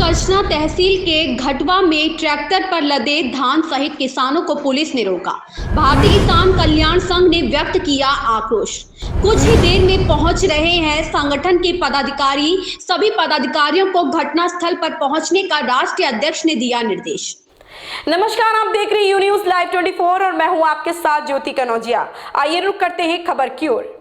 करछना तहसील के घटवा में ट्रैक्टर पर लदे धान सहित किसानों को पुलिस ने रोका। भारतीय किसान कल्याण संघ ने व्यक्त किया आक्रोश। कुछ ही देर में पहुंच रहे हैं संगठन के पदाधिकारी। सभी पदाधिकारियों को घटनास्थल पर पहुंचने का राष्ट्रीय अध्यक्ष ने दिया निर्देश। नमस्कार, आप देख रहे हैं यू न्यूज़ लाइव 24 और मैं हूं आपके साथ ज्योति कनौजिया। आइए रुक करते हैं खबर की ओर।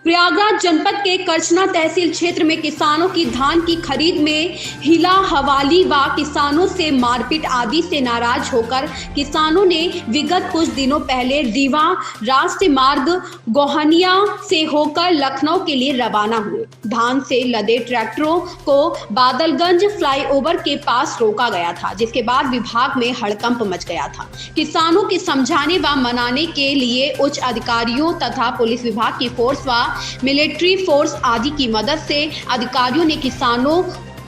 प्रयागराज जनपद के करछना तहसील क्षेत्र में किसानों की धान की खरीद में हिला हवाली व किसानों से मारपीट आदि से नाराज होकर किसानों ने विगत कुछ दिनों पहले रीवा राष्ट्रीय मार्ग गोहनिया से होकर लखनऊ के लिए रवाना हुए। धान से लदे ट्रैक्टरों को बादलगंज फ्लाईओवर के पास रोका गया था, जिसके बाद विभाग में हड़कंप मच गया था। किसानों के समझाने व मनाने के लिए उच्च अधिकारियों तथा पुलिस विभाग की फोर्स व मिलिट्री फोर्स आदि की मदद से अधिकारियों ने किसानों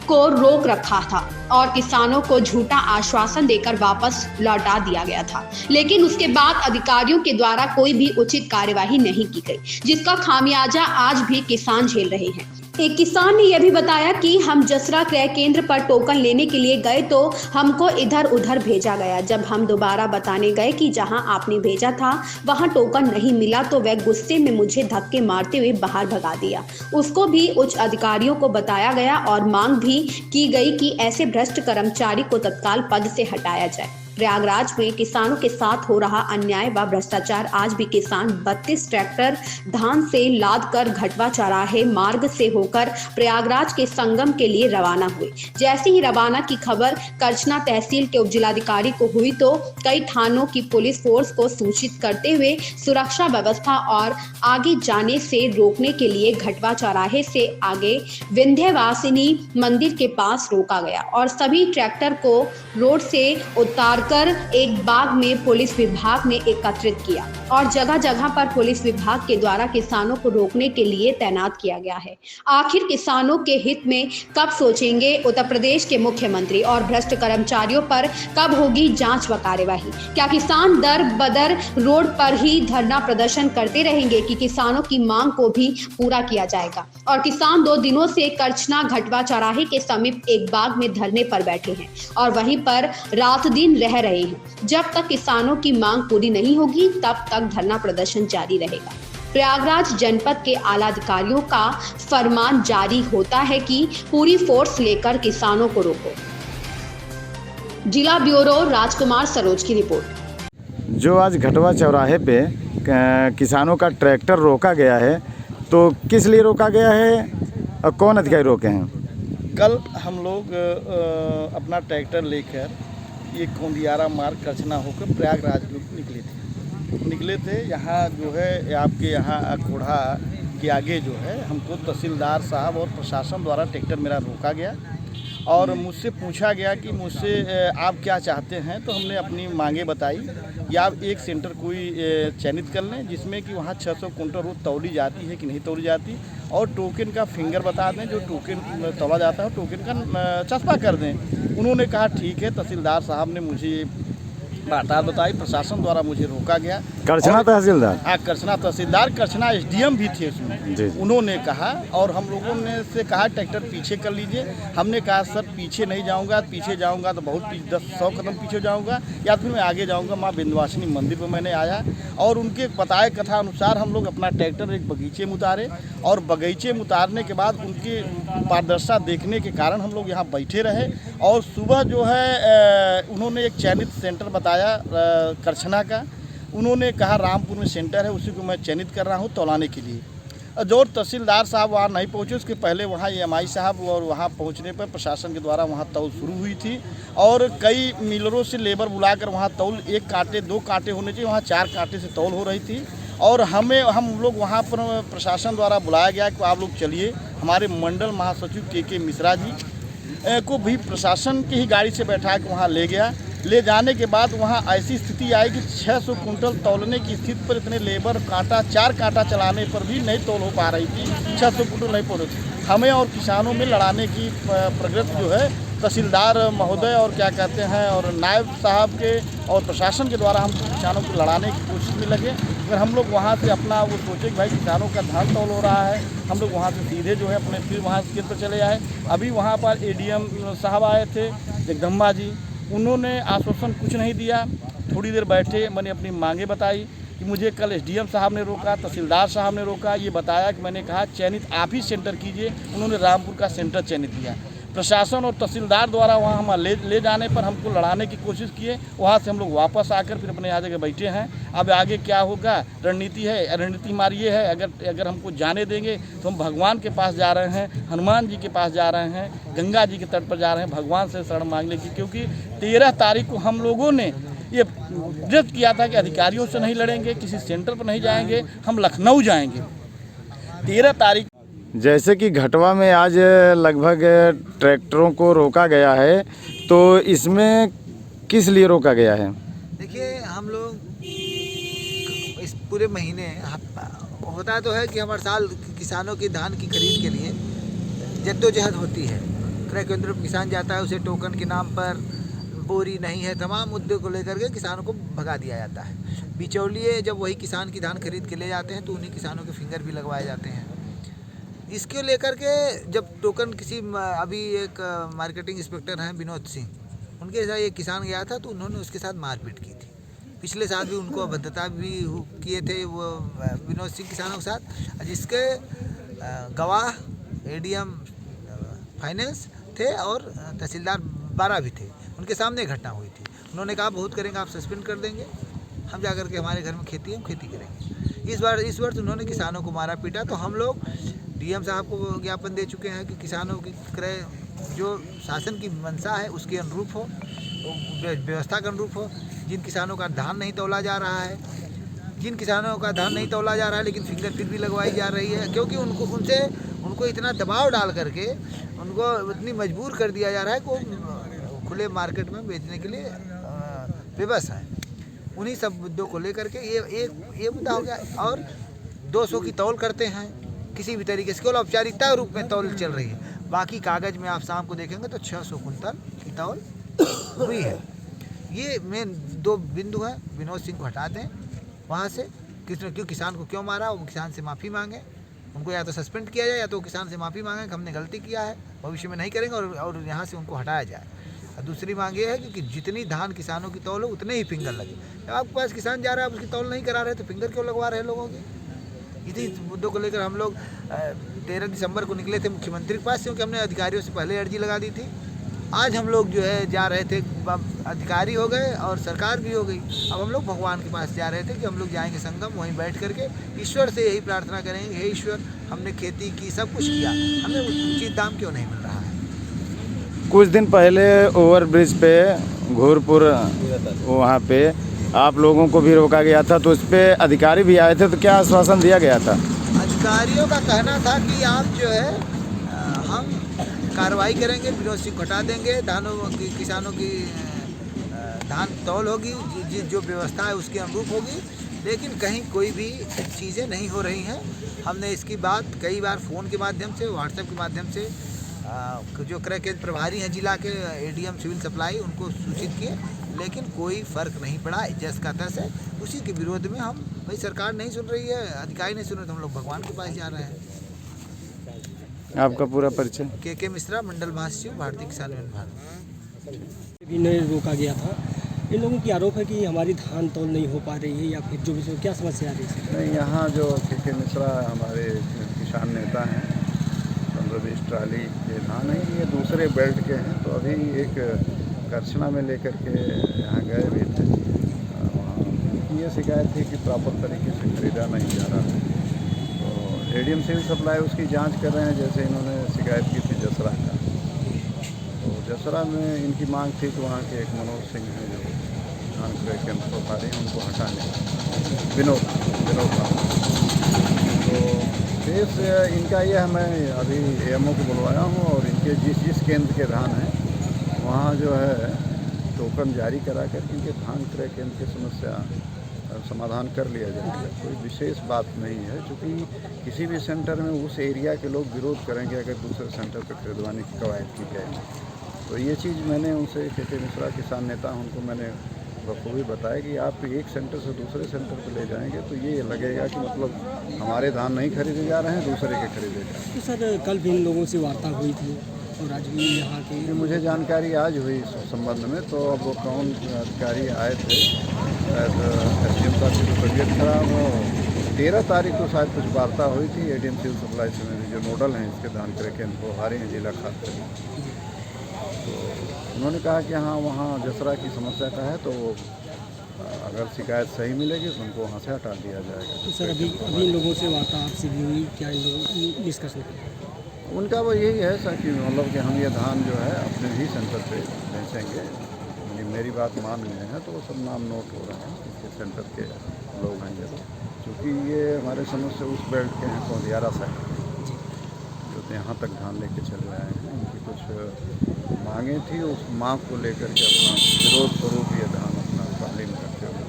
को रोक रखा था और किसानों को झूठा आश्वासन देकर वापस लौटा दिया गया था, लेकिन उसके बाद अधिकारियों के द्वारा कोई भी उचित कार्यवाही नहीं की गई, जिसका खामियाजा आज भी किसान झेल रहे हैं। एक किसान ने यह भी बताया कि हम जसरा क्रय केंद्र पर टोकन लेने के लिए गए तो हमको इधर उधर भेजा गया। जब हम दोबारा बताने गए कि जहां आपने भेजा था वहां टोकन नहीं मिला तो वह गुस्से में मुझे धक्के मारते हुए बाहर भगा दिया। उसको भी उच्च अधिकारियों को बताया गया और मांग भी की गई कि ऐसे भ्रष्ट कर्मचारी को तत्काल पद से हटाया जाए। प्रयागराज में किसानों के साथ हो रहा अन्याय व भ्रष्टाचार। आज भी किसान 32 ट्रैक्टर धान से लाद कर घटवा चौराहे मार्ग से होकर प्रयागराज के संगम के लिए रवाना हुए। जैसे ही रवाना की खबर करछना तहसील के उपजिलाधिकारी को हुई तो कई थानों की पुलिस फोर्स को सूचित करते हुए सुरक्षा व्यवस्था और आगे जाने से रोकने के लिए घटवा चौराहे से आगे विंध्यवासिनी मंदिर के पास रोका गया और सभी ट्रैक्टर को रोड से उतार कर एक बाग में पुलिस विभाग ने एकत्रित किया और जगह जगह पर पुलिस विभाग के द्वारा किसानों को रोकने के लिए तैनात किया गया है। आखिर किसानों के हित में कब सोचेंगे उत्तर प्रदेश के मुख्यमंत्री और भ्रष्ट कर्मचारियों पर कब होगी जांच व कार्यवाही? क्या किसान दर बदर रोड पर ही धरना प्रदर्शन करते रहेंगे कि किसानों की मांग को भी पूरा किया जाएगा? और किसान 2 दिनों से करछना घटवा चौराहे के समीप एक बाग में धरने पर बैठे हैं और वहीं पर रात दिन रह रहे हैं। जब तक किसानों की मांग पूरी नहीं होगी तब तक धरना प्रदर्शन जारी रहेगा। प्रयागराज जनपद के आला अधिकारियों का फरमान जारी होता है कि पूरी फोर्स लेकर किसानों को रोको। जिला ब्यूरो राजकुमार सरोज की रिपोर्ट। जो आज घटवा चौराहे पे किसानों का ट्रैक्टर रोका गया है, तो किस लिए रोका गया है और कौन अधिकारी रोके हैं? कल हम लोग अपना ट्रैक्टर लेकर ये कोंदियारा मार्ग करछना होकर प्रयागराज निकले थे। यहाँ जो है आपके यहाँ अखोड़ा के आगे जो है हमको तहसीलदार साहब और प्रशासन द्वारा ट्रैक्टर मेरा रोका गया और मुझसे पूछा गया कि मुझसे आप क्या चाहते हैं। तो हमने अपनी मांगे बताई कि आप एक सेंटर कोई चयनित कर लें जिसमें कि वहाँ 600 कुंटल रोज तौली जाती है कि नहीं तौली जाती, और टोकन का फिंगर बता दें, जो टोकन तोला जाता है टोकन का चस्पा कर दें। उन्होंने कहा ठीक है। तहसीलदार साहब ने मुझे बात बताई, प्रशासन द्वारा मुझे रोका गया। करछना तहसीलदार? हाँ, करछना तहसीलदार, करछना SDM भी थे उसमें। उन्होंने कहा और हम लोगों ने से कहा ट्रैक्टर पीछे कर लीजिए। हमने कहा सर पीछे नहीं जाऊंगा, पीछे जाऊंगा तो बहुत 10-100 कदम पीछे जाऊंगा या फिर मैं आगे जाऊंगा। माँ विंध्यवासिनी मंदिर पर मैंने आया और उनके बताए कथा अनुसार हम लोग अपना ट्रैक्टर एक बगीचे में उतारे और बगीचे में उतारने के बाद उनकी पारदर्शिता देखने के कारण हम लोग यहाँ बैठे रहे। और सुबह जो है उन्होंने एक चयनित सेंटर बताया करछना का। उन्होंने कहा रामपुर में सेंटर है, उसी को मैं चयनित कर रहा हूँ तौलाने के लिए। जो तहसीलदार साहब वहाँ नहीं पहुँचे, उसके पहले वहाँ EMI साहब, और वहाँ पहुँचने पर प्रशासन के द्वारा वहाँ तौल शुरू हुई थी और कई मिलरों से लेबर बुलाकर वहाँ तौल 1 कांटे 2 कांटे होने चाहिए, वहाँ 4 कांटे से तौल हो रही थी। और हम लोग वहाँ पर प्रशासन द्वारा बुलाया गया कि आप लोग चलिए। हमारे मंडल महासचिव के मिश्रा जी को भी प्रशासन की ही गाड़ी से बैठा के वहाँ ले गया। ले जाने के बाद वहाँ ऐसी स्थिति आई कि 600 कुंटल तौलने की स्थिति पर इतने लेबर 4 कांटा चलाने पर भी नहीं तौल हो पा रही थी। 600 कुंटल नहीं पहुँच रही थी। हमें और किसानों में लड़ाने की प्रगति जो है तहसीलदार महोदय और क्या कहते हैं और नायब साहब के और प्रशासन के द्वारा हम किसानों को लड़ाने की कोशिश में लगे। अगर हम लोग वहाँ से अपना वो सोचे कि भाई किसानों का धान तौल हो रहा है, हम लोग वहाँ से सीधे जो है अपने फिर वहाँ से खेत पर चले आए। अभी वहाँ पर एडीएम साहब आए थे जगदम्बा जी, उन्होंने आश्वासन कुछ नहीं दिया। थोड़ी देर बैठे, मैंने अपनी मांगे बताई कि मुझे कल एसडीएम साहब ने रोका, तहसीलदार साहब ने रोका, ये बताया कि मैंने कहा चयनित आप ही सेंटर कीजिए। उन्होंने रामपुर का सेंटर चयनित किया। प्रशासन और तहसीलदार द्वारा वहाँ हम ले जाने पर हमको लड़ाने की कोशिश किए। वहाँ से हम लोग वापस आकर फिर अपने यहाँ जगह बैठे हैं। अब आगे क्या होगा, रणनीति है। रणनीति हमारी ये है, अगर हमको जाने देंगे तो हम भगवान के पास जा रहे हैं, हनुमान जी के पास जा रहे हैं, गंगा जी के तट पर जा रहे हैं, भगवान से शरण मांगने की। क्योंकि 13 तारीख को हम लोगों ने ये व्रत किया था कि अधिकारियों से नहीं लड़ेंगे, किसी सेंटर पर नहीं जाएंगे, हम लखनऊ जाएंगे 13 तारीख। जैसे कि घटवा में आज लगभग ट्रैक्टरों को रोका गया है, तो इसमें किस लिए रोका गया है? देखिए, हम लोग इस पूरे महीने होता तो है कि हर साल किसानों की धान की खरीद के लिए जद्दोजहद होती है। क्रय केंद्र पर किसान जाता है, उसे टोकन के नाम पर बोरी नहीं है, तमाम मुद्दे को लेकर के किसानों को भगा दिया जाता है। बिचौलिए जब वही किसान की धान खरीद के ले जाते हैं तो उन्हीं किसानों के फिंगर भी लगवाए जाते हैं। इसको लेकर के जब टोकन किसी अभी एक मार्केटिंग इंस्पेक्टर हैं विनोद सिंह, उनके साथ एक किसान गया था तो उन्होंने उसके साथ मारपीट की थी। पिछले साल भी उनको अभद्रता भी किए थे वो विनोद सिंह किसानों के साथ, जिसके गवाह एडीएम फाइनेंस थे और तहसीलदार 12 भी थे। उनके सामने घटना हुई थी। उन्होंने कहा बहुत करेंगे, आप सस्पेंड कर देंगे, हम जाकर के हमारे घर में खेती है, हम खेती करेंगे। इस वर्ष उन्होंने किसानों को मारा पीटा। तो हम लोग डीएम साहब को ज्ञापन दे चुके हैं कि किसानों की क्रय जो शासन की मंशा है उसके अनुरूप हो, व्यवस्था के अनुरूप हो। जिन किसानों का धान नहीं तौला जा रहा है, लेकिन फिंगर फिर भी लगवाई जा रही है, क्योंकि उनको इतना दबाव डाल करके उनको इतनी मजबूर कर दिया जा रहा है कि वो खुले मार्केट में बेचने के लिए विवश है। उन्हीं सब मुद्दों को लेकर के ये मुद्दा हो गया। और 200 की तौल करते हैं किसी भी तरीके से, केवल औपचारिकता रूप में तौल चल रही है। बाकी कागज़ में आप शाम को देखेंगे तो 600 कुंतल की तौल हुई है। ये मेन 2 बिंदु हैं। विनोद सिंह को हटा दें वहाँ से, क्यों किसान को क्यों मारा, वो किसान से माफ़ी मांगे। उनको या तो सस्पेंड किया जाए या तो किसान से माफ़ी मांगें कि हमने गलती किया है, भविष्य में नहीं करेंगे, और यहाँ से उनको हटाया जाए। और दूसरी मांग ये है कि जितनी धान किसानों की तौल हो उतने ही फिंगर लगे। जब आपके पास किसान जा रहा है, आप उसकी तौल नहीं करा रहे तो फिंगर क्यों लगवा रहे हैं लोगों के? इसी मुद्दों को लेकर हम लोग 13 दिसंबर को निकले थे मुख्यमंत्री के पास, क्योंकि हमने अधिकारियों से पहले अर्जी लगा दी थी। आज हम लोग जो है जा रहे थे, अधिकारी हो गए और सरकार भी हो गई। अब हम लोग भगवान के पास जा रहे थे कि हम लोग जाएंगे संगम, वहीं बैठ करके ईश्वर से यही प्रार्थना करेंगे, हे ईश्वर, हमने खेती की, सब कुछ किया, हमें उचित दाम क्यों नहीं मिल रहा है। कुछ दिन पहले ओवरब्रिज पे घोरपुर वहाँ पे आप लोगों को भी रोका गया था, तो उस पर अधिकारी भी आए थे, तो क्या आश्वासन दिया गया था? अधिकारियों का कहना था कि आप जो है हम कार्रवाई करेंगे, विनोद सिंह हटा देंगे, किसानों की धान तौल होगी, जो व्यवस्था है उसके अनुरूप होगी। लेकिन कहीं कोई भी चीज़ें नहीं हो रही हैं। हमने इसकी बात कई बार फ़ोन के माध्यम से, व्हाट्सएप के माध्यम से जो क्रय केंद्र प्रभारी हैं जिला के, एडीएम सिविल सप्लाई, उनको सूचित किए, लेकिन कोई फ़र्क नहीं पड़ा। जस का तस है। उसी के विरोध में हम, भाई सरकार नहीं सुन रही है, अधिकारी नहीं सुन रहे, तो हम लोग भगवान के पास जा रहे हैं। आपका पूरा परिचय? के मिश्रा, मंडल महासचिव, भारतीय किसान यूनियन भारत। इन्हें रोका गया था। इन लोगों की आरोप है कि हमारी धान तौल नहीं हो पा रही है, या फिर जो भी, क्या समस्या आ रही है? नहीं, यहाँ जो के मिश्रा हमारे किसान नेता हैं, 15-20 ट्राली के धान है, ये दूसरे बेल्ट के हैं। तो अभी एक कर्चना में लेकर के यहाँ गए भी थे। वहाँ ये शिकायत थी कि प्रॉपर तरीके से खरीदा नहीं जा रहा है। तो एडीएम सिविल सप्लाई उसकी जांच कर रहे हैं। जैसे इन्होंने शिकायत की थी जसरा का, तो जसरा में इनकी मांग थी कि वहाँ के एक मनोज सिंह हैं जो धान क्रय केंद्र प्रभारी हैं, उनको हटाने, विनोद तो केस इनका ये है। मैं अभी एएमओ को बुलवाया हूँ और इनके जिस केंद्र के धान हैं वहाँ जो है टोकन जारी करा कर इनके धान क्रय केंद्र की समस्या समाधान कर लिया जाएगा। कोई विशेष बात नहीं है, क्योंकि किसी भी सेंटर में उस एरिया के लोग विरोध करेंगे अगर दूसरे सेंटर पर खरीदवाने की कवायद की जाएगी। तो ये चीज़ मैंने उनसे के मिश्रा किसान नेता, उनको मैंने बखूबी बताया कि आप एक सेंटर से दूसरे सेंटर पर ले जाएंगे तो ये लगेगा कि मतलब हमारे धान नहीं खरीदे जा रहे हैं, दूसरे के खरीदे जा रहे हैं। तो सर कल भी इन लोगों से वार्ता हुई थी और आज भी यहाँ के ये मुझे जानकारी आज हुई इस संबंध में। तो अब वो कौन अधिकारी आए थे, शायद एसडीएम साहब की तबीयत खराब हो, 13 तारीख को शायद कुछ वार्ता हुई थी एडीएम सिविल सप्लाई समिति जो नोडल हैं इसके धान क्रय केंद्र को हारे हैं जिला खाद्य। तो उन्होंने कहा कि हाँ वहाँ जसरा की समस्या का है, तो अगर शिकायत सही मिलेगी तो उनको वहाँ से हटा दिया जाएगा। तो सर अभी इन लोगों से वार्ता आपसे भी हुई, क्या इन लोगों डिस्कस नहीं? उनका वो यही है सर कि मतलब कि हम ये धान जो है अपने ही सेंटर पे बेचेंगे। यदि मेरी बात मान गए हैं तो वो सब नाम नोट हो रहे हैं इसके सेंटर के लोग हैं ये, क्योंकि ये हमारे समझ से उस बेल्ट के हैं कोंदियारा साइड जो तो यहाँ तक धान लेके चले आए हैं। उनकी कुछ मांगे थी, उस मांग को लेकर के अपना विरोध स्वरूप ये धान अपना तालीम करते हुए।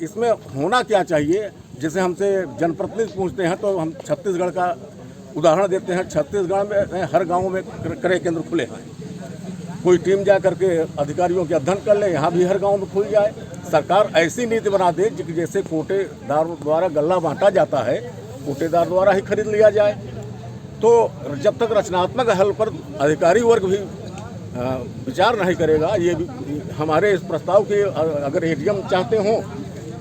इसमें होना क्या चाहिए, जैसे हमसे जनप्रतिनिधि पूछते हैं तो हम छत्तीसगढ़ का उदाहरण देते हैं। छत्तीसगढ़ में हर गांव में क्रय केंद्र खुले हैं। कोई टीम जा करके अधिकारियों के अध्ययन कर ले, यहाँ भी हर गांव में खुल जाए। सरकार ऐसी नीति बना दे कि जैसे कोटेदार द्वारा गल्ला बांटा जाता है, कोटेदार द्वारा ही खरीद लिया जाए। तो जब तक रचनात्मक हल पर अधिकारी वर्ग भी विचार नहीं करेगा, ये भी हमारे इस प्रस्ताव की अगर एडीएम चाहते हों,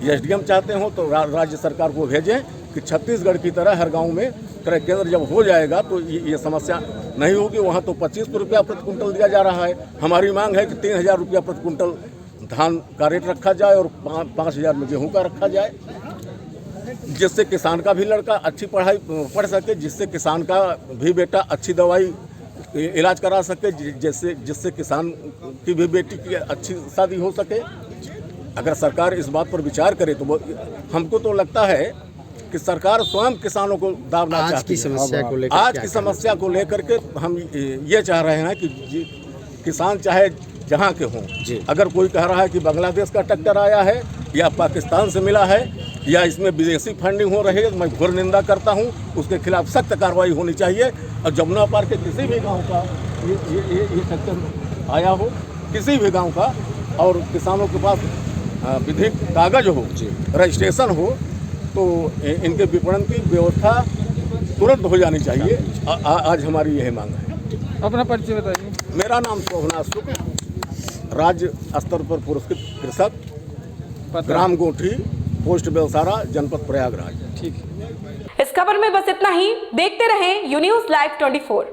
एसडीएम चाहते हो तो राज्य सरकार को भेजें कि छत्तीसगढ़ की तरह हर गांव में क्रय केंद्र जब हो जाएगा तो ये समस्या नहीं होगी। वहाँ तो 25 रुपया प्रति कुंटल दिया जा रहा है। हमारी मांग है कि 3000 रुपया प्रति कुंटल धान का रेट रखा जाए और 5000 में गेहूँ का रखा जाए, जिससे किसान का भी लड़का अच्छी पढ़ाई पढ़ सके, जिससे किसान का भी बेटा अच्छी दवाई इलाज करा सके, जिससे किसान की भी बेटी की अच्छी शादी हो सके। अगर सरकार इस बात पर विचार करे तो हमको तो लगता है कि सरकार स्वयं किसानों को दाबना चाहती है। आज की समस्या को लेकर के हम ये चाह रहे हैं कि किसान चाहे जहाँ के हों, अगर कोई कह रहा है कि बांग्लादेश का ट्रैक्टर आया है या पाकिस्तान से मिला है या इसमें विदेशी फंडिंग हो रही है, तो मैं घोर निंदा करता हूँ। उसके खिलाफ सख्त कार्रवाई होनी चाहिए। और जमुना पार के किसी भी गाँव का ये ट्रैक्टर आया हो, किसी भी गाँव का, और किसानों के पास विधिक कागज हो, रजिस्ट्रेशन हो, तो इनके विपणन की व्यवस्था तुरंत हो जानी चाहिए। आज हमारी यही मांग है। अपना परिचय बताइए। मेरा नाम शोभनाथ शुक्ल, राज्य स्तर पर पुरस्कृत कृषक, ग्राम गोठी, पोस्ट बेलसारा, जनपद प्रयागराज। ठीक। इस खबर में बस इतना ही। देखते रहें यून्यूज़ लाइव 24।